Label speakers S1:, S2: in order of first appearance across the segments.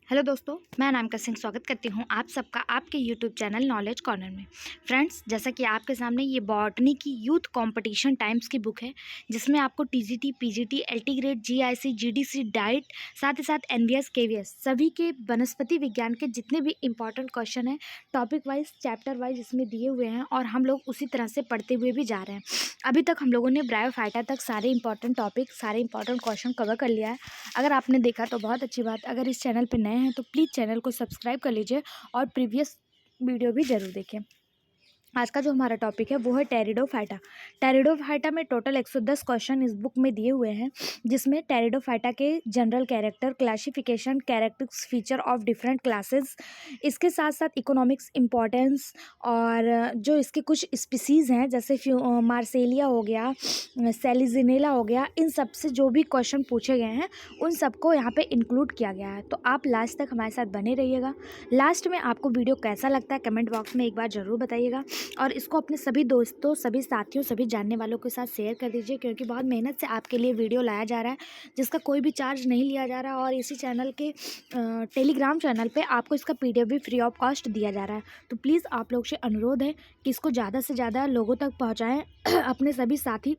S1: Hello दोस्तों, मैं अनामिका सिंह स्वागत करती हूं आप सबका आपके यूट्यूब चैनल नॉलेज कॉर्नर में। फ्रेंड्स, जैसा कि आपके सामने ये बॉटनी की यूथ कंपटीशन टाइम्स की बुक है, जिसमें आपको TGT, PGT, LT grade, GIC, GDC, diet, साथ ही साथ एनवीएस, केवीएस सभी के वनस्पति विज्ञान के जितने भी इंपॉर्टेंट क्वेश्चन हैं टॉपिक वाइज, चैप्टर वाइज इसमें दिए हुए हैं और हम लोग उसी तरह से पढ़ते हुए भी जा रहे हैं। अभी तक हम लोगों ने ब्रायोफाइटा तक सारे इंपॉर्टेंट टॉपिक, सारे इंपॉर्टेंट क्वेश्चन कवर कर लिया है। अगर आपने देखा तो बहुत अच्छी बात। अगर इस चैनल पर नए हैं तो प्लीज़ चैनल को सब्सक्राइब कर लीजिए और प्रीवियस वीडियो भी ज़रूर देखें। आज का जो हमारा टॉपिक है वो है टेरिडोफाइटा। टेरिडोफाइटा में टोटल 110 क्वेश्चन इस बुक में दिए हुए हैं, जिसमें टेरिडोफाइटा के general character, classification, characters, feature of different classes, इसके साथ साथ इकोनॉमिक्स इम्पोर्टेंस और जो इसके कुछ स्पीसीज़ हैं जैसे मार्सेलिया हो गया, सेलिजिनेला हो गया, इन सब से जो भी क्वेश्चन पूछे गए हैं उन सबको यहाँ पे इंक्लूड किया गया है। तो आप लास्ट तक हमारे साथ बने रहिएगा। लास्ट में आपको वीडियो कैसा लगता है कमेंट बॉक्स में एक बार ज़रूर बताइएगा और इसको अपने सभी दोस्तों, सभी साथियों, सभी जानने वालों के साथ शेयर कर दीजिए, क्योंकि बहुत मेहनत से आपके लिए वीडियो लाया जा रहा है जिसका कोई भी चार्ज नहीं लिया जा रहा और इसी चैनल के टेलीग्राम चैनल पे आपको इसका पीडीएफ भी फ्री ऑफ कॉस्ट दिया जा रहा है। तो प्लीज़ आप लोग से अनुरोध है कि इसको ज़्यादा से ज़्यादा लोगों तक पहुँचाएँ अपने सभी साथी,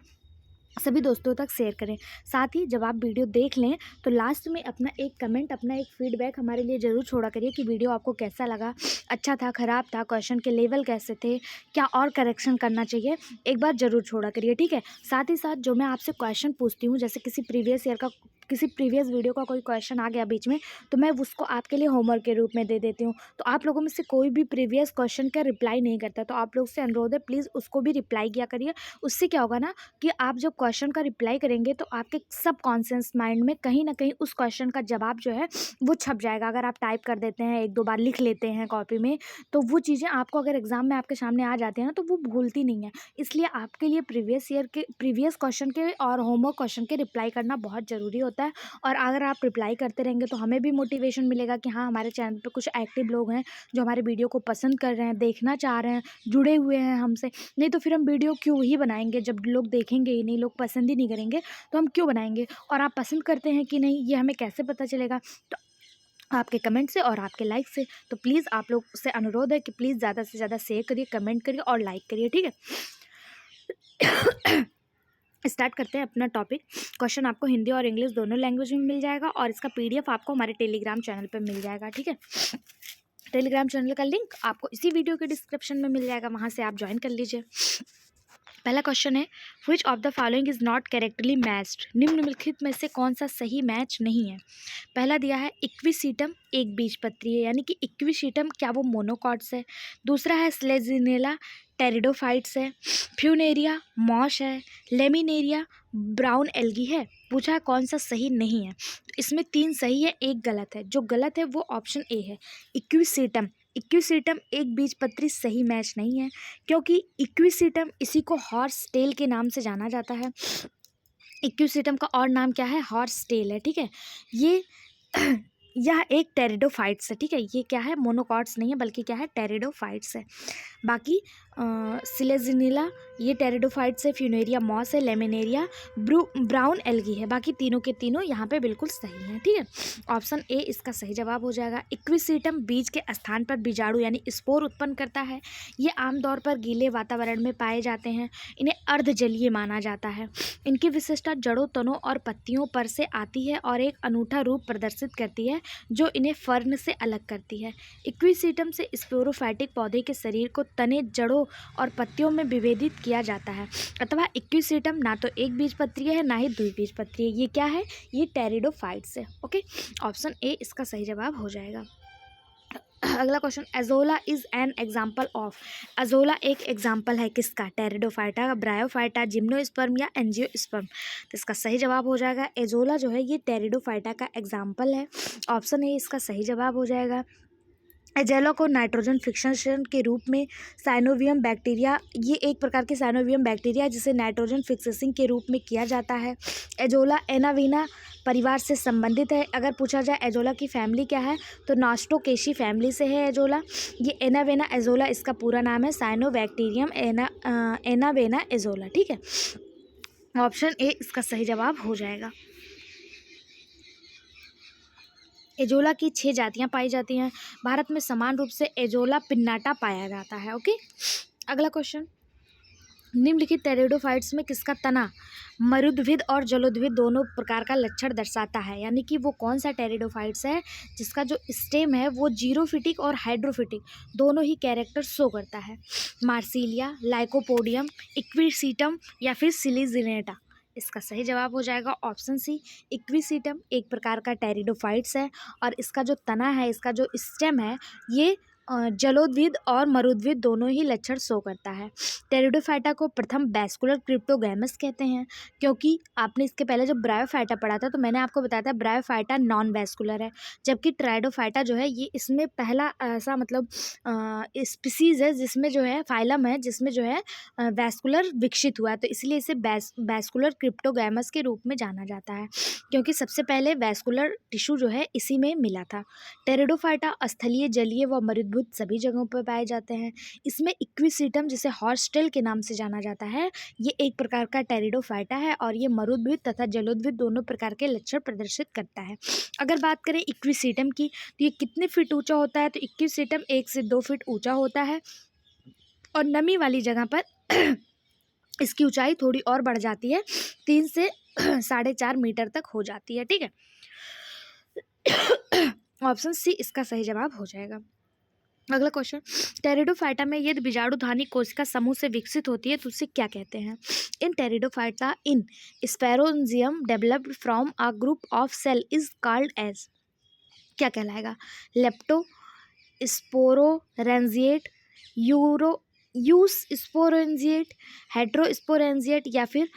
S1: सभी दोस्तों तक शेयर करें। साथ ही जब आप वीडियो देख लें तो लास्ट में अपना एक कमेंट, अपना एक फीडबैक हमारे लिए ज़रूर छोड़ा करिए कि वीडियो आपको कैसा लगा, अच्छा था, ख़राब था, क्वेश्चन के लेवल कैसे थे, क्या और करेक्शन करना चाहिए, एक बार ज़रूर छोड़ा करिए, ठीक है। साथ ही साथ जो मैं आपसे क्वेश्चन पूछती हूँ, जैसे किसी प्रीवियस वीडियो का कोई क्वेश्चन आ गया बीच में, तो मैं उसको आपके लिए होमवर्क के रूप में दे देती हूँ। तो आप लोगों में से कोई भी प्रीवियस क्वेश्चन का रिप्लाई नहीं करता, तो आप लोग से अनुरोध है प्लीज़ उसको भी रिप्लाई किया करिए। उससे क्या होगा ना कि आप जब क्वेश्चन का रिप्लाई करेंगे तो आपके सब कॉन्शियस माइंड में कहीं ना कहीं उस क्वेश्चन का जवाब जो है वो छप जाएगा। अगर आप टाइप कर देते हैं, एक दो बार लिख लेते हैं कॉपी में, तो वो चीज़ें आपको अगर एग्जाम में आपके सामने आ जाती हैं ना तो वो भूलती नहीं है। इसलिए आपके लिए प्रीवियस क्वेश्चन के और होमवर्क क्वेश्चन के रिप्लाई करना बहुत ज़रूरी होता है। और अगर आप रिप्लाई करते रहेंगे तो हमें भी मोटिवेशन मिलेगा कि हाँ, हमारे चैनल पर कुछ एक्टिव लोग हैं जो हमारे वीडियो को पसंद कर रहे हैं, देखना चाह रहे हैं, जुड़े हुए हैं हमसे। नहीं तो फिर हम वीडियो क्यों ही बनाएंगे जब लोग देखेंगे ही नहीं, लोग पसंद ही नहीं करेंगे तो हम क्यों बनाएंगे। और आप पसंद करते हैं कि नहीं ये हमें कैसे पता चलेगा? तो आपके कमेंट से और आपके लाइक से। तो प्लीज़ आप लोग से अनुरोध है कि प्लीज़ ज़्यादा से ज़्यादा शेयर करिए, कमेंट करिए और लाइक करिए, ठीक है। स्टार्ट करते हैं अपना टॉपिक। क्वेश्चन आपको हिंदी और इंग्लिश दोनों लैंग्वेज में मिल जाएगा और इसका पीडीएफ आपको हमारे टेलीग्राम चैनल पर मिल जाएगा, ठीक है। टेलीग्राम चैनल का लिंक आपको इसी वीडियो के डिस्क्रिप्शन में मिल जाएगा, वहाँ से आप ज्वाइन कर लीजिए। पहला क्वेश्चन है, which of the following is not correctly matched. निम्नलिखित में से कौन सा सही मैच नहीं है? पहला दिया है इक्विसीटम, एक बीजपत्री है, यानी कि इक्विसीटम क्या वो मोनोकॉट्स है। दूसरा है स्लेजिनेला, टेरिडोफाइट्स है। फ्यूनेरिया मॉश है। लेमिनेरिया ब्राउन एल्गी है। पूछा है कौन सा सही नहीं है। तो इसमें 3 सही है, एक गलत है। जो गलत है वो ऑप्शन ए है, इक्विसीटम। इक्विसीटम एक बीजपत्री सही मैच नहीं है, क्योंकि इक्विसीटम इसी को हॉर्स टेल के नाम से जाना जाता है। इक्विसीटम का और नाम क्या है? हॉर्स टेल है, ठीक है। ये यह एक टेरिडोफाइट्स है, ठीक है। ये क्या है? मोनोकॉट्स नहीं है बल्कि क्या है? टेरिडोफाइट्स है। बाकी सिलेजिनेला ये टेरिडोफाइट्स है, फ्यूनेरिया मॉस है, लेमिनेरिया ब्राउन एल्गी है। बाकी तीनों के तीनों यहाँ पे बिल्कुल सही हैं, ठीक है। ऑप्शन ए इसका सही जवाब हो जाएगा। इक्विसीटम बीज के स्थान पर बीजाणु यानी स्पोर उत्पन्न करता है। ये आमतौर पर गीले वातावरण में पाए जाते हैं। इन्हें अर्धजलीय माना जाता है। इनकी विशेषता जड़ों, तनों और पत्तियों पर से आती है और एक अनूठा रूप प्रदर्शित करती है जो इन्हें फर्न से अलग करती है। इक्विसीटम से स्पोरोफाइटिक पौधे के शरीर को तने, जड़ों और पत्तियों में विभेदित किया जाता है। अथवा इक्विसीटम ना तो एक बीजपत्रीय है ना ही द्विबीजपत्रीय। ये क्या है? ये टेरिडोफाइट्स है, ओके। ऑप्शन ए इसका सही जवाब हो जाएगा। अगला question, azolla is an example of. Azolla एक एग्जाम्पल है किसका? टेरिडोफाइटा, ब्रायोफाइटा, जिम्नोस्पर्म या एंजियोस्पर्म। तो इसका सही जवाब हो जाएगा एजोला जो है ये टेरिडोफाइटा का एग्जाम्पल है। ऑप्शन ए इसका सही जवाब हो जाएगा। एजेला को नाइट्रोजन फिक्सेशन के रूप में साइनोवियम बैक्टीरिया, ये एक प्रकार के साइनोवियम बैक्टीरिया जिसे नाइट्रोजन फिक्सेसिंग के रूप में किया जाता है। एजोला एनावीना परिवार से संबंधित है। अगर पूछा जाए एजोला की फैमिली क्या है तो नास्टोकेशी फैमिली से है एजोला। ये एनावेना एजोला इसका पूरा नाम है, साइनोबैक्टीरियम एनावेना एजोला, ठीक है। ऑप्शन ए इसका सही जवाब हो जाएगा। एजोला की 6 जातियाँ पाई जाती हैं। भारत में समान रूप से एजोला पिन्नाटा पाया जाता है। ओके, अगला क्वेश्चन, निम्नलिखित टेरिडोफाइट्स में किसका तना मरुद्भिद और जलोद्भिद दोनों प्रकार का लक्षण दर्शाता है? यानी कि वो कौन सा टेरिडोफाइट्स है जिसका जो स्टेम है वो जीरोफिटिक और हाइड्रोफिटिक दोनों ही कैरेक्टर शो करता है? मार्सिलिया, लाइकोपोडियम, इक्विसीटम या फिर सिलिजिनेटा? इसका सही जवाब हो जाएगा ऑप्शन सी, इक्विसीटम एक प्रकार का टेरिडोफाइट्स है और इसका जो तना है, इसका जो स्टेम है, ये जलोद्भिद और मरुद्भिद दोनों ही लक्षण शो करता है। टेरिडोफाइटा को प्रथम वैस्कुलर क्रिप्टोगैमस कहते हैं, क्योंकि आपने इसके पहले जब ब्रायोफाइटा पढ़ा था तो मैंने आपको बताया था ब्रायोफाइटा नॉन वैस्कुलर है, जबकि ट्राइडोफाइटा जो है ये इसमें पहला ऐसा मतलब स्पीसीज है जिसमें जो है फाइलम है जिसमें जो है वैस्कुलर विकसित हुआ है, तो इसलिए इसे वैस्कुलर क्रिप्टोगैमस के रूप में जाना जाता है, क्योंकि सबसे पहले वैस्कुलर टिश्यू जो है इसी में मिला था। टेरिडोफाइटा स्थलीय, जलीय व मरुद्भिद सभी जगहों पर पाए जाते हैं। इसमें इक्विसीटम जिसे हॉर्सटेल के नाम से जाना जाता है, ये एक प्रकार का टेरिडोफाइटा है और ये मरुद्भिद तथा जलोद्भिद दोनों प्रकार के लक्षण प्रदर्शित करता है। अगर बात करें इक्विसीटम की, तो ये कितने फीट ऊंचा होता है? तो इक्विसीटम 1 से 2 फीट ऊंचा होता है और नमी वाली जगह पर इसकी ऊंचाई थोड़ी और बढ़ जाती है, 3 से 4.5 मीटर तक हो जाती है। ठीक है, ऑप्शन सी इसका सही जवाब हो जाएगा। अगला क्वेश्चन, टेरिडोफाइटा में यदि बीजाणुधानी कोशिका समूह से विकसित होती है तो उसे क्या कहते हैं? In Pteridophyta in sporangium developed from a group of cell is called as, क्या कहलाएगा? Leptosporangiate, eusporangiate, heterosporangiate या फिर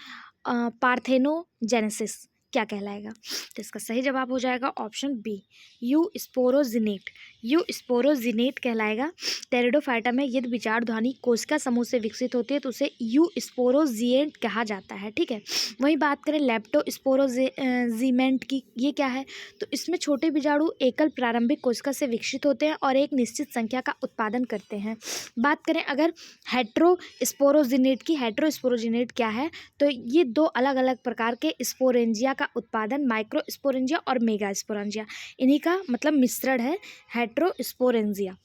S1: पार्थेनोजेनेसिस? क्या कहलाएगा? तो इसका सही जवाब हो जाएगा ऑप्शन बी, यू स्पोरोजिनेट। यू स्पोरोजिनेट कहलाएगा। टेरिडोफाइटा में यदि विचारध्वनि कोशिका समूह से विकसित होती है तो उसे यू स्पोरोजिएट कहा जाता है। ठीक है, वहीं बात करें लेप्टोस्पोरोजीमेंट की, ये क्या है? तो इसमें छोटे बीजाणु एकल प्रारंभिक कोशिका से विकसित होते हैं और एक निश्चित संख्या का उत्पादन करते हैं। बात करें अगर हेट्रोस्पोरोजिनेट की, हेट्रोस्पोरोजिनेट क्या है? तो ये 2 अलग अलग प्रकार के स्पोरेंजिया का उत्पादन, माइक्रो स्पोरेंजिया और मेगा स्पोरेंजिया, इन्हीं का मतलब मिश्रण है हेट्रोस्पोरेंजिया।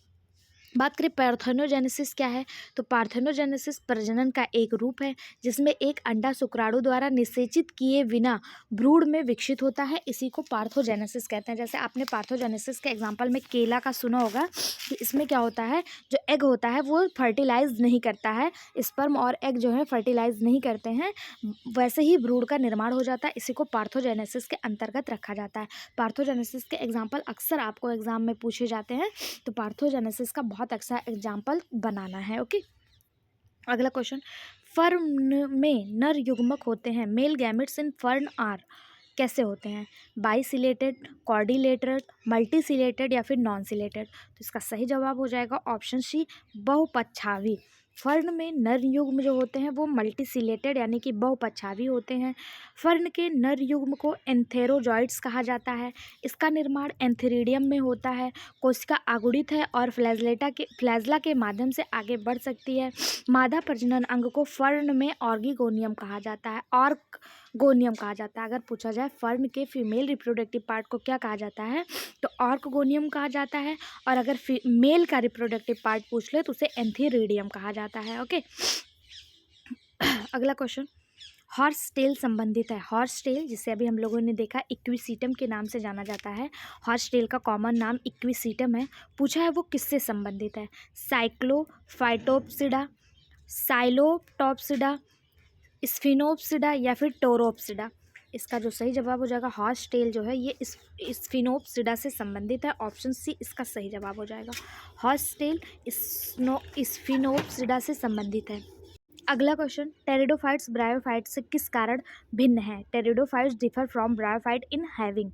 S1: बात करें पार्थेनोजेनेसिस क्या है? तो पार्थेनोजेनेसिस प्रजनन का एक रूप है जिसमें एक अंडा शुक्राणु द्वारा निषेचित किए बिना भ्रूण में विकसित होता है, इसी को पार्थोजेनेसिस कहते हैं। जैसे आपने पार्थोजेनेसिस के एग्जांपल में केला का सुना होगा कि इसमें क्या होता है, जो एग होता है वो फर्टिलाइज नहीं करता है, स्पर्म और एग जो है फर्टिलाइज नहीं करते हैं, वैसे ही भ्रूण का निर्माण हो जाता है, इसी को पार्थोजेनेसिस के अंतर्गत रखा जाता है। पार्थोजेनेसिस के एग्जाम्पल अक्सर आपको एग्जाम में पूछे जाते हैं, तो पार्थोजेनेसिस का बहुत अच्छा एग्जाम्पल बनाना है। ओके, अगला क्वेश्चन, फर्न में नर युग्मक होते हैं, male gametes in fern are, कैसे होते हैं? बाईसिलेटेड, कॉर्डिलेटेड, मल्टीसिलेटेड या फिर नॉन सिलेटेड? तो इसका सही जवाब हो जाएगा ऑप्शन सी, बहुपक्षावी। फर्न में नर युग्म जो होते हैं वो मल्टीसिलेटेड यानी कि बहुपक्षावी होते हैं। फर्न के नर युग्म को एंथेरोजॉइड्स कहा जाता है। इसका निर्माण एंथेरिडियम में होता है। कोशिका आगुड़ित है और फ्लैजला के माध्यम से आगे बढ़ सकती है। मादा प्रजनन अंग को फर्न में ऑर्गिगोनियम कहा जाता है, ऑर्कगोनियम कहा जाता है। अगर पूछा जाए फर्न के फीमेल रिप्रोडक्टिव पार्ट को क्या कहा जाता है, तो ऑर्कगोनियम कहा जाता है, और अगर मेल का रिप्रोडक्टिव पार्ट पूछ ले तो उसे एंथेरिडियम कहा जाता है। ओके, अगला क्वेश्चन, हॉर्स टेल संबंधित है। हॉर्स टेल जिसे अभी हम लोगों ने देखा इक्विसीटम के नाम से जाना जाता है, हॉर्स टेल का कॉमन नाम इक्विसीटम है। पूछा है वो किससे संबंधित है? साइक्लोफाइटोप्सिडा, साइलोटॉप्सिडा, स्फिनोप्सिडा या फिर टोरोप्सिडा? इसका जो सही जवाब हो जाएगा, हॉर्स टेल जो है ये स्फिनोप्सिडा से संबंधित है। ऑप्शन सी इसका सही जवाब हो जाएगा, हॉर्स टेल स्फिनोप्सिडा से संबंधित है। अगला क्वेश्चन, टेरिडोफाइट्स ब्रायोफाइट्स से किस कारण भिन्न है? Pteridophytes differ from bryophyte in having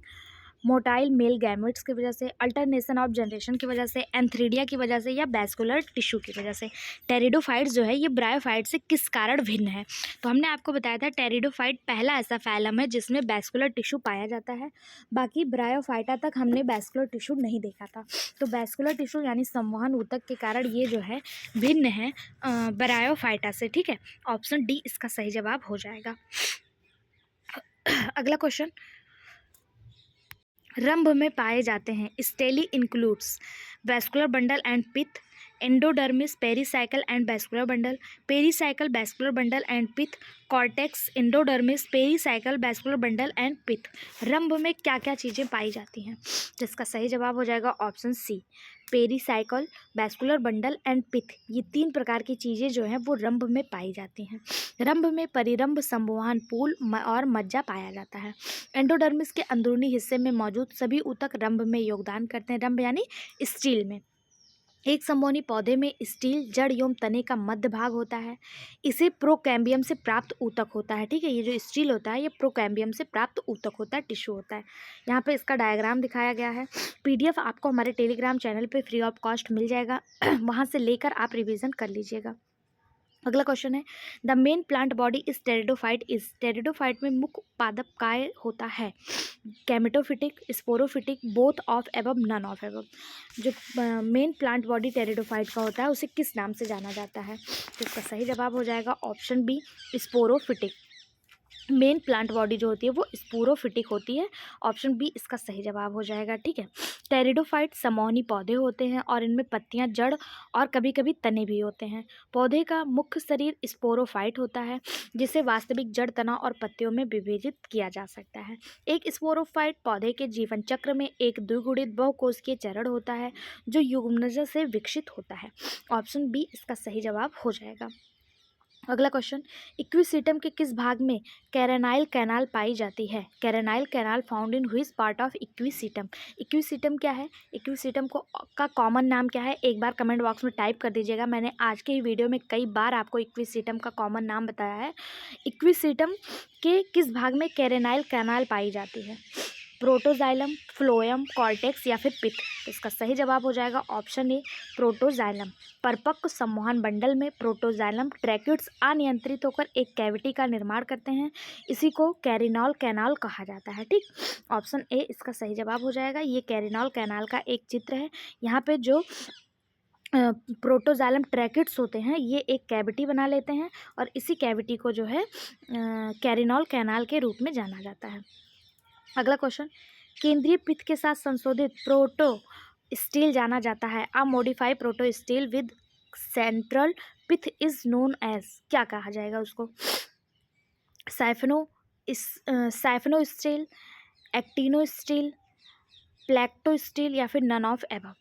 S1: motile male gametes की वजह से, अल्टरनेशन ऑफ जनरेशन की वजह से, एंथ्रीडिया की वजह से या वैस्कुलर टिश्यू की वजह से? टेरिडोफाइट्स जो है ये ब्रायोफाइट से किस कारण भिन्न है? तो हमने आपको बताया था टेरिडोफाइट पहला ऐसा फैलम है जिसमें वैस्कुलर टिश्यू पाया जाता है, बाकी ब्रायोफाइटा तक हमने वैस्कुलर टिश्यू नहीं देखा था। तो वैस्कुलर टिश्यू यानी संवहन ऊतक के कारण ये जो है भिन्न है ब्रायोफाइटा से। ठीक है, ऑप्शन डी इसका सही जवाब हो जाएगा। अगला क्वेश्चन, रंभ में पाए जाते हैं। Stele includes vascular bundle and pith, endodermis pericycle and vascular bundle, pericycle vascular bundle and pith, cortex endodermis pericycle vascular bundle and pith. रंभ में क्या क्या चीज़ें पाई जाती हैं? जिसका सही जवाब हो जाएगा option C, pericycle vascular bundle and pith. ये 3 प्रकार की चीज़ें जो हैं वो रंभ में पाई जाती हैं। रंभ में परिरंभ, संवहन, पूल और मज्जा पाया जाता है। एंडोडर्मिस के अंदरूनी हिस्से में मौजूद सभी ऊतक रंभ में योगदान करते हैं। रंभ यानी स्टील में। एक संवहनी पौधे में स्टील जड़ एवं तने का मध्य भाग होता है। इसे प्रोकैम्बियम से प्राप्त ऊतक होता है। ठीक है, ये जो स्टील होता है ये प्रोकैम्बियम से प्राप्त ऊतक होता है, टिश्यू होता है। यहाँ पे इसका डायग्राम दिखाया गया है। पीडीएफ आपको हमारे टेलीग्राम चैनल पे फ्री ऑफ कॉस्ट मिल जाएगा, वहाँ से लेकर आप रिवीजन कर लीजिएगा। अगला क्वेश्चन है, the main plant body is pteridophyte is. Pteridophyte में मुख्य उत्पादक काय होता है? Gametophytic, sporophytic, both of above, none of above. जो मेन प्लांट बॉडी टेरिडोफाइट का होता है उसे किस नाम से जाना जाता है? तो इसका सही जवाब हो जाएगा option B, sporophytic. Main plant body जो होती है वो स्पोरोफिटिक होती है। ऑप्शन बी इसका सही जवाब हो जाएगा। ठीक है, टेरिडोफाइट समोहनी पौधे होते हैं और इनमें पत्तियां, जड़ और कभी कभी तने भी होते हैं। पौधे का मुख्य शरीर स्पोरोफाइट होता है, जिसे वास्तविक जड़, तना और पत्तियों में विभेदित किया जा सकता है। एक स्पोरोफाइट पौधे के जीवन चक्र में एक द्विगुणित बहुकोशिकीय चरण होता है जो युग्मनज से विकसित होता है। ऑप्शन बी इसका सही जवाब हो जाएगा। अगला क्वेश्चन, इक्विसिटम के किस भाग में कैरेनाइल कैनाल पाई जाती है? Carinal canal found in which part of Equisetum? Equisetum क्या है? इक्विसिटम को का कॉमन नाम क्या है? एक बार कमेंट बॉक्स में टाइप कर दीजिएगा। मैंने आज के ही वीडियो में कई बार आपको इक्विसिटम का कॉमन नाम बताया है। इक्विसिटम के किस भाग में कैरेनाइल कैनाल पाई जाती है? प्रोटोजाइलम, फ्लोएम, कॉर्टेक्स या फिर पिथ। इसका सही जवाब हो जाएगा ऑप्शन ए, प्रोटोजाइलम। परिपक्व संवहन बंडल में प्रोटोजाइलम ट्रैक्यूट्स अनियंत्रित होकर एक कैविटी का निर्माण करते हैं। इसी को कैरिनॉल कैनाल कहा जाता है। ठीक, ऑप्शन ए इसका सही जवाब हो जाएगा। ये कैरिनॉल कैनाल का एक चित्र है। यहाँ पे जो प्रोटोजाइलम ट्रैक्यूट्स होते हैं ये एक कैविटी बना लेते हैं और इसी कैविटी को जो है कैरिनॉल कैनाल के रूप में जाना जाता है। अगला क्वेश्चन, केंद्रीय पिथ के साथ संशोधित प्रोटो स्टील जाना जाता है। A modified protostele with central pith is known as. क्या कहा जाएगा उसको? Siphonostele, actinostele, plectostele या फिर नन ऑफ एबव।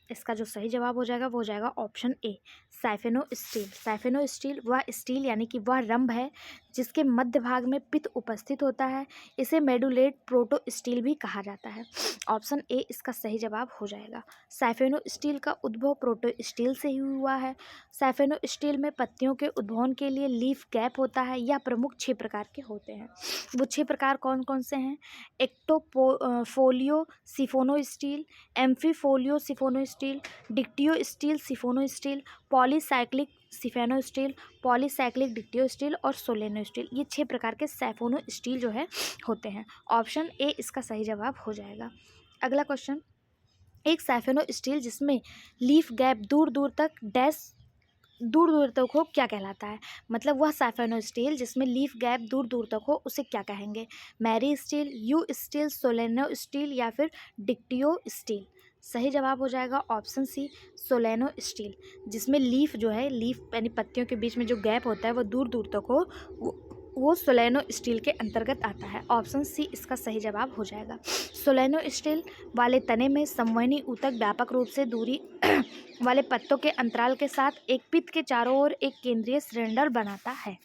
S1: इसका जो सही जवाब हो जाएगा वो हो जाएगा ऑप्शन ए, साइफेनो स्टील। साइफेनो स्टील वह स्टील यानी कि वह रंभ है जिसके मध्य भाग में पित्त उपस्थित होता है। इसे मेडुलेट प्रोटो स्टील भी कहा जाता है। ऑप्शन ए इसका सही जवाब हो जाएगा। साइफेनो स्टील का उद्भव प्रोटो स्टील से ही हुआ है। साइफेनो स्टील में पत्तियों के उद्भवन के लिए लीफ गैप होता है। यह प्रमुख 6 प्रकार के होते हैं। वो 6 प्रकार कौन कौन से हैं? Phyllo siphonostele, amphiphloic siphonostele, dictyostele siphonostele, polycyclic siphonostele, polycyclic dictyostele और सोलेनो स्टील। ये 6 प्रकार के सैफोनो स्टील जो है होते हैं। ऑप्शन ए इसका सही जवाब हो जाएगा। अगला क्वेश्चन, एक सैफेनो स्टील जिसमें लीफ गैप दूर दूर तक हो क्या कहलाता है? मतलब वह सैफेनो स्टील जिसमें लीफ गैप दूर दूर तक हो उसे क्या कहेंगे? Meristele, eustele, solenostele या फिर डिक्टियो स्टील। सही जवाब हो जाएगा ऑप्शन सी, सोलेनो स्टील। जिसमें लीफ जो है, लीफ यानी पत्तियों के बीच में जो गैप होता है वो दूर दूर तक हो, वो सोलेनो स्टील के अंतर्गत आता है। ऑप्शन सी इसका सही जवाब हो जाएगा। सोलेनो स्टील वाले तने में संवहनी ऊतक व्यापक रूप से दूरी वाले पत्तों के अंतराल के साथ एक पित्त के चारों ओर एक केंद्रीय सिलेंडर बनाता है।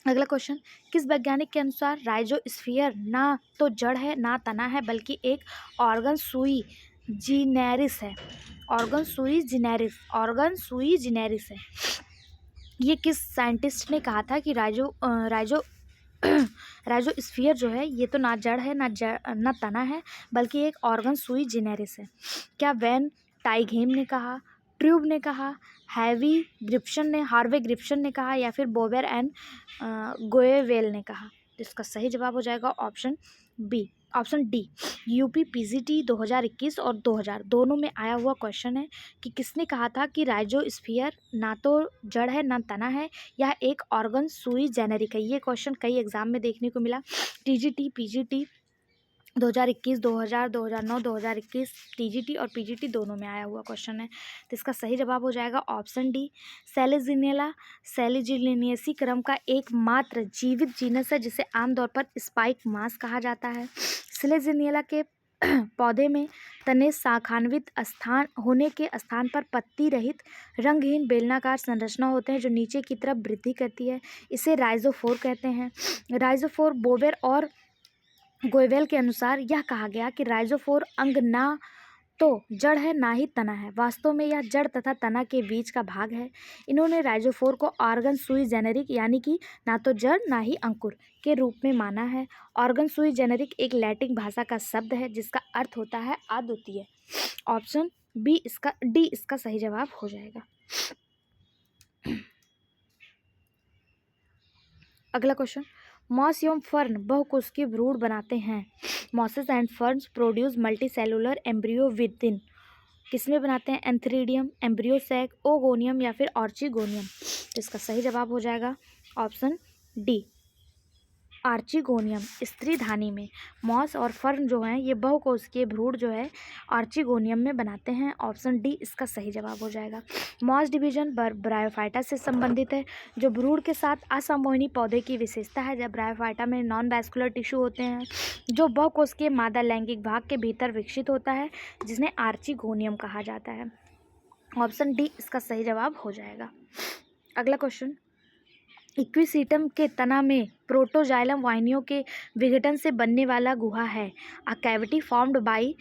S1: अगला क्वेश्चन, किस वैज्ञानिक के अनुसार राइजोस्फीयर ना तो जड़ है ना तना है बल्कि एक ऑर्गन सुई जिनेरिस है? ऑर्गन सुई जिनेरिस है। ये किस साइंटिस्ट ने कहा था कि राइजोस्फीयर जो है ये तो ना जड़ है ना तना है बल्कि एक ऑर्गन सुई जिनेरिस है? क्या वैन टाइगहेम ने कहा, ट्यूब ने कहा, हार्वे ग्रिप्सन ने कहा या फिर बोवेर एंड गोएवेल ने कहा? इसका सही जवाब हो जाएगा ऑप्शन डी, यूपी पीजीटी 2021 और 2000 दोनों में आया हुआ क्वेश्चन है कि किसने कहा था कि राइजोस्फीयर ना तो जड़ है ना तना है, यह एक ऑर्गन सुई जेनेरिक है। ये क्वेश्चन कई एग्जाम में देखने को मिला, टीजीटी, पीजीटी 2021, 2000, 2009, 2021 टीजीटी और पीजीटी दोनों में आया हुआ क्वेश्चन है। तो इसका सही जवाब हो जाएगा ऑप्शन डी, सेलेजिनेला सेलिजिनेसी क्रम का एकमात्र जीवित जीनस है जिसे आमतौर पर स्पाइक मास कहा जाता है। सेलेजिनेला के पौधे में तने शाखान्वित स्थान होने के स्थान पर पत्ती रहित रंगहीन बेलनाकार संरचना होते हैं जो नीचे की तरफ वृद्धि करती है। इसे राइजोफोर कहते हैं। राइजोफोर बोवेर और गोयवेल के अनुसार यह कहा गया कि राइजोफोर अंग ना तो जड़ है ना ही तना है, वास्तव में यह जड़ तथा तना के बीच का भाग है। इन्होंने राइजोफोर को ऑर्गन सुई जेनेरिक यानी कि ना तो जड़ ना ही अंकुर के रूप में माना है। ऑर्गन सुई जेनेरिक एक लैटिन भाषा का शब्द है जिसका अर्थ होता है अद्वितीय। ऑप्शन डी इसका सही जवाब हो जाएगा। अगला क्वेश्चन, मॉस एवं फर्न बहुकोशिकीय भ्रूण बनाते हैं। Mosses and ferns produce multicellular embryo with in, किसमें बनाते हैं? एंथ्रीडियम, एम्ब्रियो सैक, ओगोनियम या फिर ऑर्चिगोनियम। तो इसका सही जवाब हो जाएगा ऑप्शन डी, आर्चिगोनियम। स्त्रीधानी में मॉस और फर्न जो हैं ये बहुकोशिकीय भ्रूण जो है आर्चिगोनियम में बनाते हैं। ऑप्शन डी इसका सही जवाब हो जाएगा। मॉस डिवीजन ब्रायोफाइटा से संबंधित है जो भ्रूण के साथ असंमोहिनी पौधे की विशेषता है। जब ब्रायोफाइटा में नॉन वैस्कुलर टिश्यू होते हैं जो बहुकोशिकीय मादा लैंगिक भाग के भीतर विकसित होता है जिन्हें आर्चिगोनियम कहा जाता है। ऑप्शन डी इसका सही जवाब हो जाएगा। अगला क्वेश्चन, इक्विसीटम के तना में प्रोटोजाइलम वाहिनियों के विघटन से बनने वाला गुहा है। A cavity formed by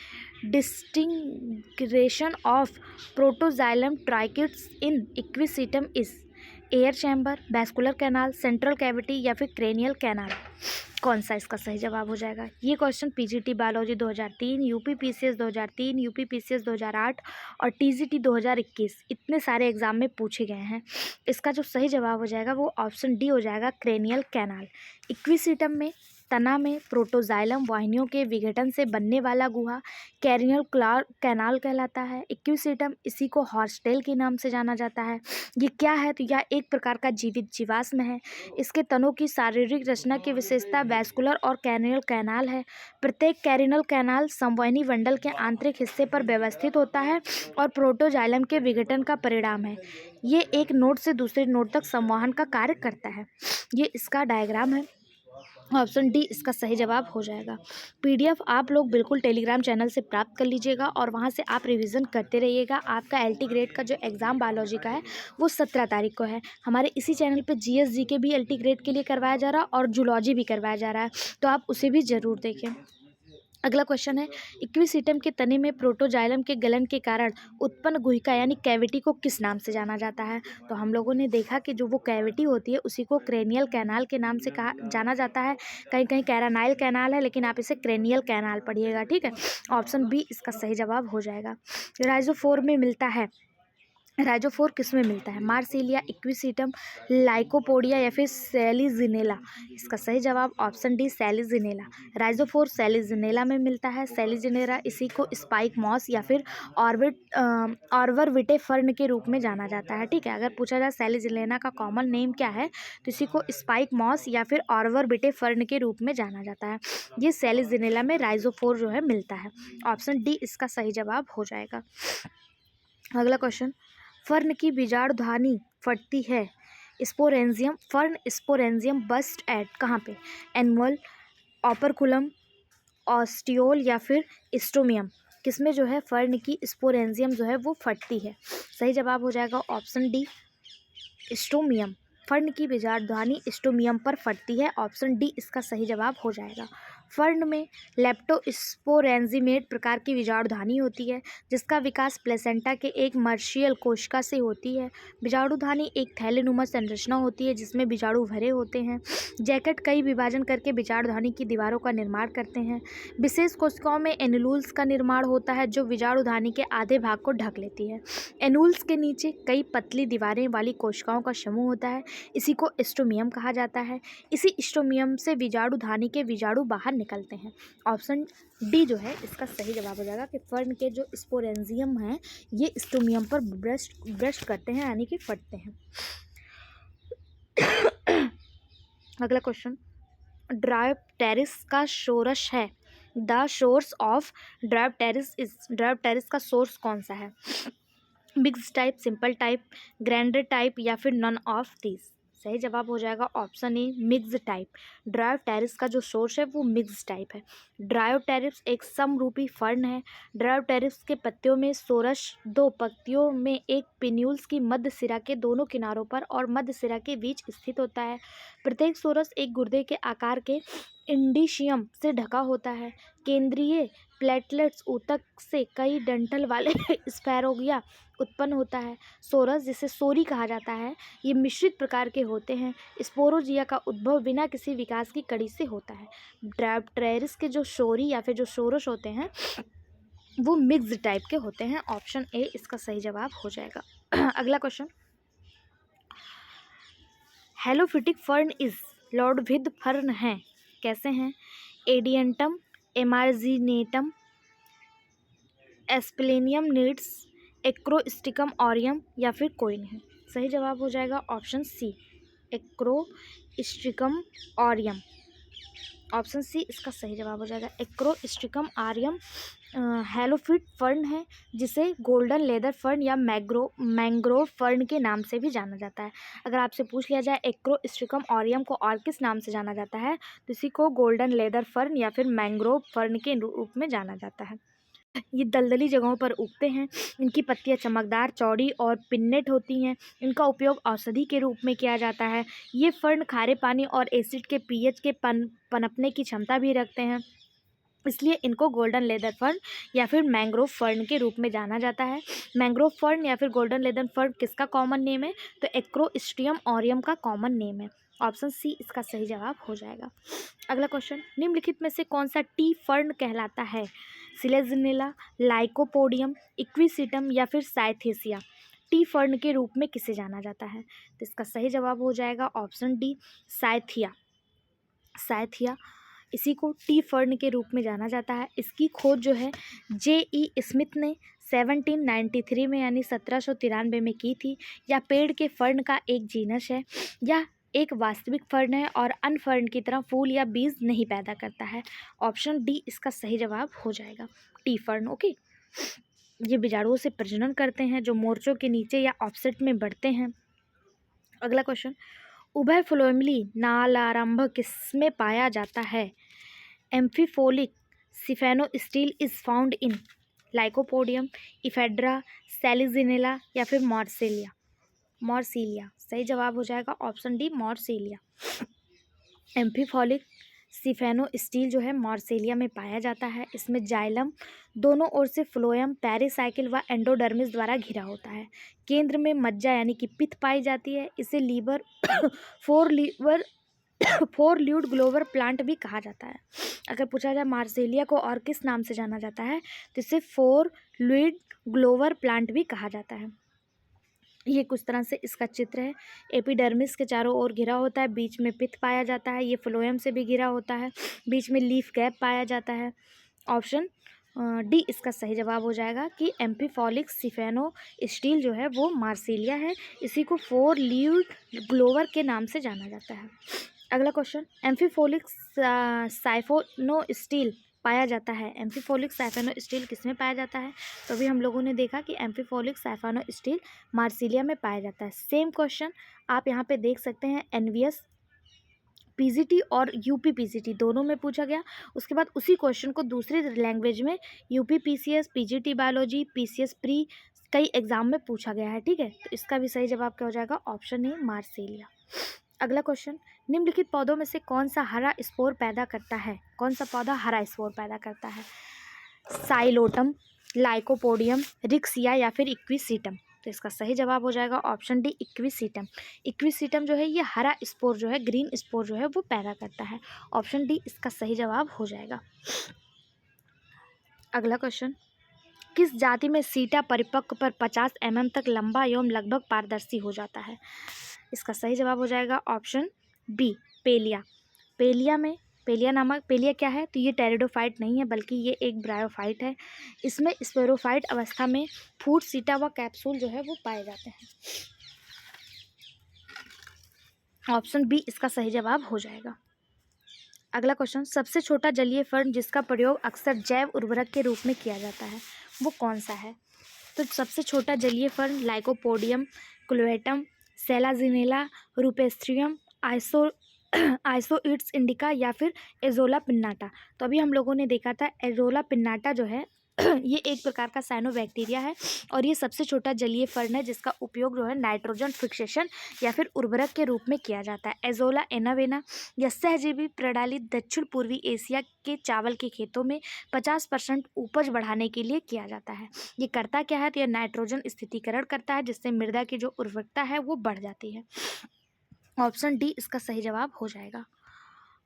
S1: disintegration of protoxylem tracheids in Equisetum is air chamber, vascular canal, central cavity या फिर क्रेनियल कैनाल। कौन सा इसका सही जवाब हो जाएगा? ये question PGT biology 2003, UP PCS 2003, UP PCS 2008 और टीजीटी 2021 इतने सारे एग्जाम में पूछे गए हैं। इसका जो सही जवाब हो जाएगा वो ऑप्शन डी हो जाएगा, क्रेनियल कैनाल। इक्विसीटम में तना में प्रोटोजाइलम वाहिनियों के विघटन से बनने वाला गुहा कैरियल कैनाल कहलाता है। इक्विसीटम इसी को हॉर्सटेल के नाम से जाना जाता है। ये क्या है? तो यह एक प्रकार का जीवित जीवाश्म है। इसके तनों की शारीरिक रचना की विशेषता वैस्कुलर और कैरियल कैनाल है। प्रत्येक कैरियल कैनाल संवहनी मंडल के आंतरिक हिस्से पर व्यवस्थित होता है और प्रोटोजाइलम के विघटन का परिणाम है। ये एक नोड से दूसरे नोड तक संवहन का कार्य करता है। ये इसका डायग्राम है। ऑप्शन डी इसका सही जवाब हो जाएगा। पीडीएफ आप लोग बिल्कुल टेलीग्राम चैनल से प्राप्त कर लीजिएगा और वहाँ से आप रिवीजन करते रहिएगा। आपका एलटी ग्रेड का जो एग्ज़ाम बायोलॉजी का है वो 17 तारीख को है। हमारे इसी चैनल पे जीएस जीके भी एलटी ग्रेड के लिए करवाया जा रहा है और जूलॉजी भी करवाया जा रहा है, तो आप उसे भी ज़रूर देखें। अगला क्वेश्चन है, इक्विसीटम के तने में प्रोटोजाइलम के गलन के कारण उत्पन्न गुहिका यानी कैविटी को किस नाम से जाना जाता है? तो हम लोगों ने देखा कि जो वो कैविटी होती है उसी को क्रेनियल कैनाल के नाम से कहा जाना जाता है। कहीं कहीं कैरानाइल कैनाल है लेकिन आप इसे क्रेनियल कैनाल पढ़िएगा, ठीक है। ऑप्शन बी इसका सही जवाब हो जाएगा। राइजोफोर में मिलता है। राइजोफोर किस में मिलता है? मार्सिलिया, इक्विसीटम, लाइकोपोडिया या फिर सेलिजिनेला। इसका सही जवाब ऑप्शन डी, सेलिजिनेला। राइजोफोर सेलिजिनेला में मिलता है। सेलिजिनेला इसी को स्पाइक मॉस या फिर ऑर्वरविटे फर्न के रूप में जाना जाता है, ठीक है। अगर पूछा जाए सेलिजिनेला का कॉमन नेम क्या है तो इसी को स्पाइक मॉस या फिर ऑर्वरविटे फर्न के रूप में जाना जाता है। ये सेलिजिनेला में राइजोफोर जो है मिलता है। ऑप्शन डी इसका सही जवाब हो जाएगा। अगला क्वेश्चन, फर्न की बीजाणुधानी फटती है। Sporangium, fern sporangium burst at कहाँ पे? एनुअल, ऑपरकुलम, ऑस्टियोल या फिर स्टोमियम। किसमें जो है फर्न की स्पोरेंजियम जो है वो फटती है? सही जवाब हो जाएगा ऑप्शन डी, स्टोमियम। फर्न की बीजाणुधानी स्टोमियम पर फटती है। ऑप्शन डी इसका सही जवाब हो जाएगा। फर्न में लेप्टोस्पोरेंजिमेट प्रकार की बीजाणुधानी होती है जिसका विकास प्लेसेंटा के एक मर्शियल कोशिका से होती है। बीजाणुधानी एक थैलेनुमा संरचना होती है जिसमें बीजाणु भरे होते हैं। जैकेट कई विभाजन करके बीजाणुधानी की दीवारों का निर्माण करते हैं। विशेष कोशिकाओं में एनुलस का निर्माण होता है जो बीजाणुधानी के आधे भाग को ढक लेती है। एनुलस के नीचे कई पतली दीवारें वाली कोशिकाओं का समूह होता है, इसी को स्टोमियम कहा जाता है। इसी स्टोमियम से बीजाणुधानी के बीजाणु बाहर निकलते हैं। ऑप्शन डी जो है इसका सही जवाब हो जाएगा कि फर्न के जो स्पोरेंजियम हैं ये स्टोमियम पर ब्रस्ट करते हैं यानी कि फटते हैं। अगला क्वेश्चन, ड्रायोप्टेरिस का शोरश है the source of Dryopteris is, Dryopteris का सोर्स कौन सा है? Mix type, simple type, grinder type या फिर नन ऑफ दिस? सही जवाब हो जाएगा ऑप्शन ए मिक्स टाइप। ड्रायोप्टेरिस का जो सोर्स है वो मिक्स टाइप है। ड्रायोप्टेरिस एक समरूपी फर्न है। ड्रायोप्टेरिस के पत्तियों में सोरस दो पत्तियों में एक पिन्यूल्स की मध्य सिरा के दोनों किनारों पर और मध्य सिरा के बीच स्थित होता है। प्रत्येक सोरस एक गुर्दे के आकार के इंडिशियम से ढका होता है। केंद्रीय प्लेटलेट्स ऊतक से कई डंठल वाले स्पैरोगिया उत्पन्न होता है। सोरस, जिसे सोरी कहा जाता है, ये मिश्रित प्रकार के होते हैं। स्पोरोजिया का उद्भव बिना किसी विकास की कड़ी से होता है। ड्रायोप्टेरिस के जो सोरी या फिर जो सोरस होते हैं वो मिक्स्ड टाइप के होते हैं। ऑप्शन ए इसका सही जवाब हो जाएगा। अगला क्वेश्चन, हेलोफिटिक फर्न इज लॉर्डविद फर्न है, कैसे हैं? Adiantum, emarginatum, Asplenium nidus, Acrostichum aureum या फिर कोई नहीं? सही जवाब हो जाएगा option C Acrostichum aureum. Option C इसका सही जवाब हो जाएगा। एक्रोस्टिकम ऑरियम हेलोफिट फर्न है, जिसे गोल्डन लेदर फर्न या मैंग्रोव फर्न के नाम से भी जाना जाता है। अगर आपसे पूछ लिया जाए एक्रोस्टिकम ऑरियम को और किस नाम से जाना जाता है, तो इसी को गोल्डन लेदर फर्न या फिर मैंग्रोव फर्न के रूप में जाना जाता है। ये दलदली जगहों पर उगते हैं। इनकी पत्तियां चमकदार, चौड़ी और पिन्नेट होती हैं। इनका उपयोग औषधि के रूप में किया जाता है। ये फर्न खारे पानी और एसिड के पीएच के पनपने की क्षमता भी रखते हैं, इसलिए इनको गोल्डन लेदर फर्न या फिर मैंग्रोव फर्न के रूप में जाना जाता है। मैंग्रोव फर्न या फिर गोल्डन लेदर फर्न किसका कॉमन नेम है? तो एक्रोस्टियम ऑरियम का कॉमन नेम है। ऑप्शन सी इसका सही जवाब हो जाएगा। अगला क्वेश्चन, निम्नलिखित में से कौन सा टी फर्न कहलाता है? सिलेजिनेला, लाइकोपोडियम, इक्विसिटम या फिर साइथेसिया? टी फर्न के रूप में किसे जाना जाता है? तो इसका सही जवाब हो जाएगा ऑप्शन डी साइथिया। साइथिया, इसी को टी फर्न के रूप में जाना जाता है। इसकी खोज जो है J.E. स्मिथ ने 1793 में यानी 1793 में की थी। यह पेड़ के फर्न का एक जीनस है। यह एक वास्तविक फर्न है और अन्य फर्न की तरह फूल या बीज नहीं पैदा करता है। ऑप्शन डी इसका सही जवाब हो जाएगा, टी फर्न। ओके, ये बीजाणुओं से प्रजनन करते हैं जो मोर्चों के नीचे या ऑफसेट में बढ़ते हैं। अगला क्वेश्चन, उभय फ्लोएमली नालारंभ किसमें पाया जाता है? Amphiphloic siphonostele is found in Lycopodium, Ephedra, Selaginella या फिर मॉर्सेलिया? मॉर्सीलिया। सही जवाब हो जाएगा ऑप्शन डी मॉर्सीलिया। एम्फीफोलिक सिफेनोस्टील जो है मॉर्सेलिया में पाया जाता है। इसमें जाइलम दोनों ओर से फ्लोएम, पेरिसाइकिल व एंडोडर्मिस द्वारा घिरा होता है। केंद्र में मज्जा यानी कि पित्त पाई जाती है। इसे लीवर फोर ल्यूड ग्लोवर प्लांट भी कहा जाता है। अगर पूछा जाए मार्सेलिया को और किस नाम से जाना जाता है, तो इसे फोर ल्यूड ग्लोवर प्लांट भी कहा जाता है। ये कुछ तरह से इसका चित्र है। एपिडर्मिस के चारों ओर घिरा होता है, बीच में पित्त पाया जाता है। ये फ्लोएम से भी घिरा होता है, बीच में लीफ गैप पाया जाता है। ऑप्शन डी इसका सही जवाब हो जाएगा कि एम्फीफोलिक सिफेनोस्टील जो है वो मार्सेलिया है। इसी को फोर लीव्ड ग्लोवर के नाम से जाना जाता है। अगला क्वेश्चन, एम्फीफोलिक साइफोनोस्टील पाया जाता है। एम्फीफोलिक साइफोनोस्टील किस में पाया जाता है? तो अभी हम लोगों ने देखा कि एम्फीफोलिक साइफोनोस्टील मार्सिलिया में पाया जाता है। सेम क्वेश्चन आप यहाँ पे देख सकते हैं, एनवीएस पीजीटी और यूपी पीजीटी दोनों में पूछा गया। उसके बाद उसी क्वेश्चन को दूसरी लैंग्वेज में UP PCS, PGT biology, PCS pre कई एग्जाम में पूछा गया है। ठीक है, तो इसका भी सही जवाब क्या हो जाएगा? Option A Marsilea. अगला क्वेश्चन, निम्नलिखित पौधों में से कौन सा हरा स्पोर पैदा करता है? कौन सा पौधा हरा स्पोर पैदा करता है? साइलोटम, लाइकोपोडियम, रिक्सिया या फिर इक्विसीटम? तो इसका सही जवाब हो जाएगा ऑप्शन डी इक्विसीटम। इक्विसीटम जो है ये हरा स्पोर जो है, ग्रीन स्पोर जो है वो पैदा करता है। ऑप्शन डी इसका सही जवाब हो जाएगा। अगला क्वेश्चन, किस जाति में सीटा परिपक्व पर 50 mm तक लंबा एवं लगभग पारदर्शी हो जाता है? इसका सही जवाब हो जाएगा ऑप्शन बी पेलिया। पेलिया क्या है? तो ये टेरिडोफाइट नहीं है, बल्कि ये एक ब्रायोफाइट है। इसमें स्पेरोफाइट अवस्था में फूट, सीटा व कैप्सूल जो है वो पाए जाते हैं। ऑप्शन बी इसका सही जवाब हो जाएगा। अगला क्वेश्चन, सबसे छोटा जलीय फर्न जिसका प्रयोग अक्सर जैव उर्वरक के रूप में किया जाता है वो कौन सा है? तो सबसे छोटा जलीय फर्न लाइकोपोडियम, क्लोएटम, Selaginella, rupestris, iso isoides indica या फिर एजोला पिन्नाटा। तो अभी हम लोगों ने देखा था एजोला पिन्नाटा जो है ये एक प्रकार का साइनोबैक्टीरिया है और ये सबसे छोटा जलीय फर्न है जिसका उपयोग जो है नाइट्रोजन फिक्सेशन या फिर उर्वरक के रूप में किया जाता है। एजोला एनावेना या सहजीवी प्रणाली दक्षिण पूर्वी एशिया के चावल के खेतों में 50% उपज बढ़ाने के लिए किया जाता है। ये करता क्या है? तो यह नाइट्रोजन स्थितीकरण करता है जिससे मृदा की जो उर्वरकता है वो बढ़ जाती है। ऑप्शन डी इसका सही जवाब हो जाएगा।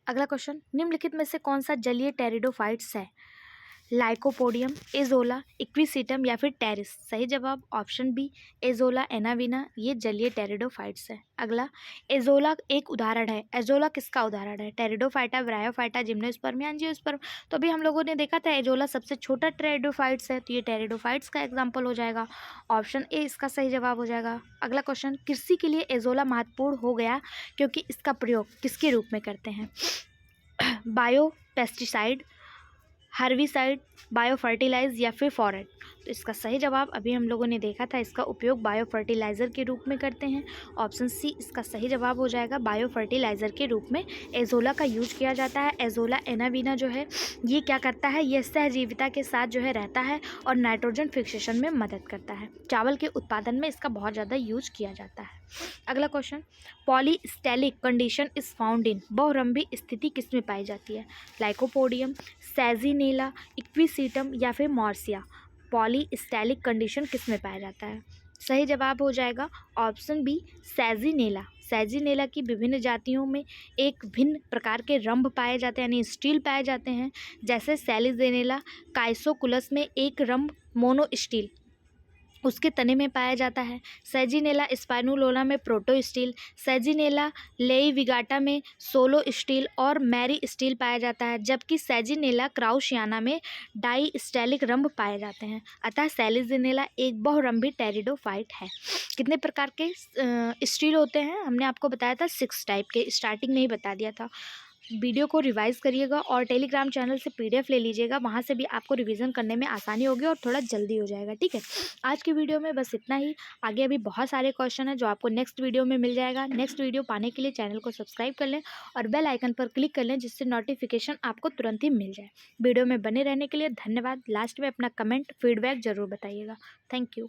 S1: अगला क्वेश्चन, निम्नलिखित में से कौन सा जलीय टेरिडोफाइट्स है? लाइकोपोडियम, एजोला, इक्विसिटम या फिर टेरिस। सही जवाब ऑप्शन बी एजोला एनाविना, ये जलीय टेरिडोफाइट्स है। अगला, एजोला एक उदाहरण है। एजोला किसका उदाहरण है? टेरिडोफाइटा, ब्रायोफाइटा, जिम्नोस्पर्म या एंजियोस्पर्म। तो अभी हम लोगों ने देखा था एजोला सबसे छोटा टेरिडोफाइट्स है, तो ये टेरिडोफाइट्स का एग्जाम्पल हो जाएगा। ऑप्शन ए इसका सही जवाब हो जाएगा। अगला क्वेश्चन, कृषि के लिए एजोला महत्वपूर्ण हो गया क्योंकि इसका प्रयोग किसके रूप में करते हैं? Biopesticide, herbicide, biofertilize या फिर फॉरेट। तो इसका सही जवाब अभी हम लोगों ने देखा था, इसका उपयोग बायो फर्टिलाइज़र के रूप में करते हैं। ऑप्शन सी इसका सही जवाब हो जाएगा। बायो फर्टिलाइज़र के रूप में एजोला का यूज किया जाता है। एजोला एनाविना जो है ये क्या करता है? ये सहजीविता के साथ जो है रहता है और नाइट्रोजन फिक्सेशन में मदद करता है। चावल के उत्पादन में इसका बहुत ज़्यादा यूज किया जाता है। अगला question, polystelic condition is found in, बहुरंभी स्थिति किस में पाई जाती है? लाइकोपोडियम, सेजिनेला, इक्विसिटम या फिर मॉर्सिया। पॉलीस्टेलिक कंडीशन किस में पाया जाता है? सही जवाब हो जाएगा ऑप्शन बी सेजिनेला। सेजिनेला की विभिन्न जातियों में एक भिन्न प्रकार के रंभ पाए जाते हैं यानी स्टील पाए जाते हैं, जैसे सेलिजेनेला काइसोकुलस में एक रंभ मोनोस्टील उसके तने में पाया जाता है। सेजिनेला स्पाइनुलोला में प्रोटो स्टील, सेजिनेला लेइविगाटा में सोलो स्टील और मैरी स्टील पाया जाता है, जबकि सेजिनेला क्राउशियाना में डाई स्टेलिक रंभ पाए जाते हैं। अतः सेलिजिनेला एक बहुरंभी टेरिडोफाइट है। कितने प्रकार के स्टील होते हैं हमने आपको बताया था? 6 टाइप के, स्टार्टिंग में ही बता दिया था। वीडियो को रिवाइज करिएगा और टेलीग्राम चैनल से पीडीएफ ले लीजिएगा, वहाँ से भी आपको रिवीजन करने में आसानी होगी और थोड़ा जल्दी हो जाएगा। ठीक है, आज की वीडियो में बस इतना ही। आगे अभी बहुत सारे क्वेश्चन हैं जो आपको नेक्स्ट वीडियो में मिल जाएगा। नेक्स्ट वीडियो पाने के लिए चैनल को सब्सक्राइब कर लें और बेल आइकन पर क्लिक कर लें जिससे नोटिफिकेशन आपको तुरंत ही मिल जाए। वीडियो में बने रहने के लिए धन्यवाद। लास्ट में अपना कमेंट फीडबैक ज़रूर बताइएगा। Thank you.